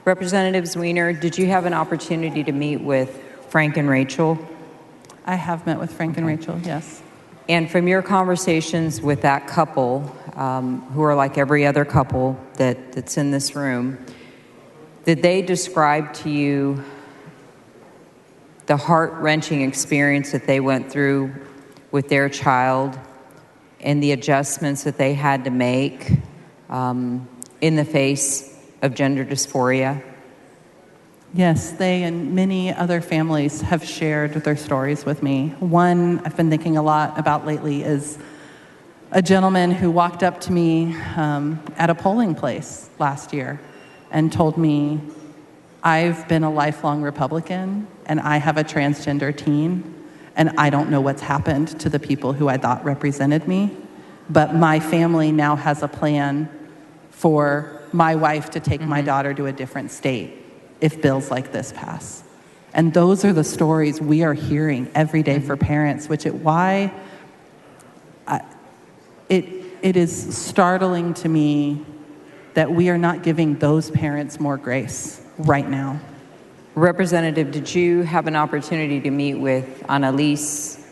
Representative Zwiener, did you have an opportunity to meet with Frank and Rachel? I have met with Frank and Rachel, yes. And from your conversations with that couple, who are like every other couple that's in this room, did they describe to you the heart-wrenching experience that they went through with their child and the adjustments that they had to make in the face of gender dysphoria? Yes, they and many other families have shared their stories with me. One I've been thinking a lot about lately is a gentleman who walked up to me at a polling place last year and told me, I've been a lifelong Republican and I have a transgender teen and I don't know what's happened to the people who I thought represented me, but my family now has a plan for my wife to take my daughter to a different state if bills like this pass. And those are the stories we are hearing every day for parents, which is why it is startling to me that we are not giving those parents more grace right now. Representative, did you have an opportunity to meet with Annalise,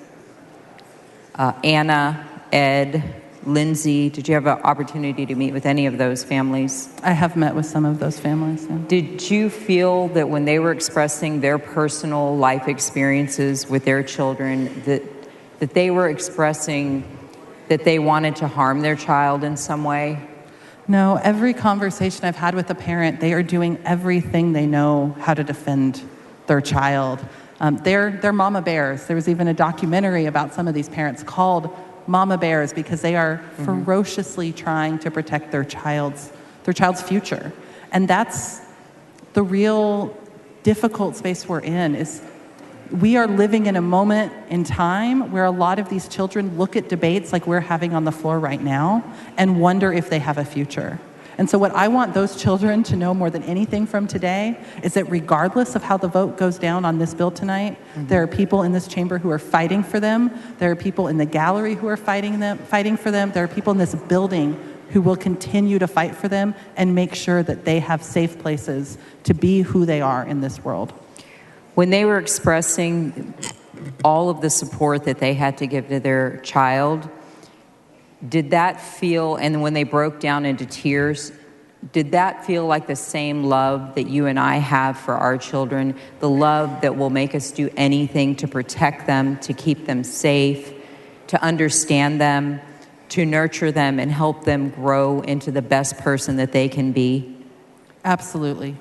Anna, Ed, Lindsay? Did you have an opportunity to meet with any of those families? I have met with some of those families. Yeah. Did you feel that when they were expressing their personal life experiences with their children, that they were expressing that they wanted to harm their child in some way? No, every conversation I've had with a parent, they are doing everything they know how to defend their child. They're mama bears. There was even a documentary about some of these parents called Mama Bears because they are ferociously trying to protect their child's future. And that's the real difficult space we're in, is we are living in a moment in time where a lot of these children look at debates like we're having on the floor right now and wonder if they have a future. And so what I want those children to know more than anything from today is that regardless of how the vote goes down on this bill tonight, there are people in this chamber who are fighting for them. There are people in the gallery who are fighting for them. There are people in this building who will continue to fight for them and make sure that they have safe places to be who they are in this world. When they were expressing all of the support that they had to give to their child, did that feel, and when they broke down into tears, did that feel like the same love that you and I have for our children, the love that will make us do anything to protect them, to keep them safe, to understand them, to nurture them and help them grow into the best person that they can be? Absolutely.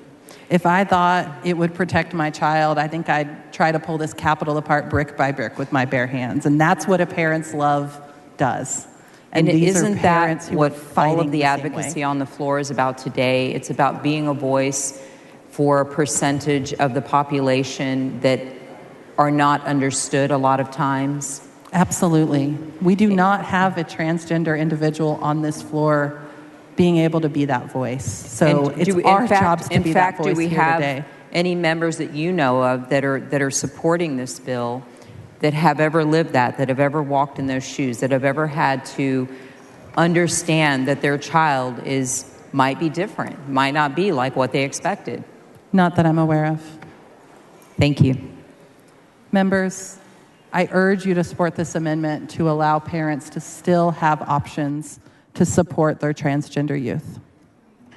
If I thought it would protect my child, I think I'd try to pull this Capitol apart brick by brick with my bare hands. And that's what a parent's love does. And these isn't are parents that who what are fighting all of the advocacy on the floor is about today? It's about being a voice for a percentage of the population that are not understood a lot of times. Absolutely. We do not have a transgender individual on this floor being able to be that voice. So it's our jobs to be that voice here today. Do we have any members that you know of that are supporting this bill that have ever lived that have ever walked in those shoes, that have ever had to understand that their child might be different, might not be like what they expected? Not that I'm aware of. Thank you. Members, I urge you to support this amendment to allow parents to still have options to support their transgender youth.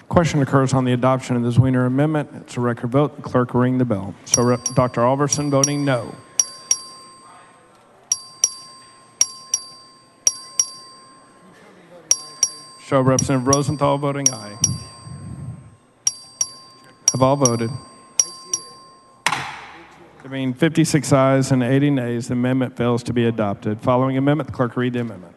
Question occurs on the adoption of the Zwiener Amendment. It's a record vote. The clerk will ring the bell. So Dr. Alverson voting no. Show Representative Rosenthal voting aye. Have all voted. There being 56 ayes and 80 nays, the amendment fails to be adopted. Following amendment, the clerk will read the amendment.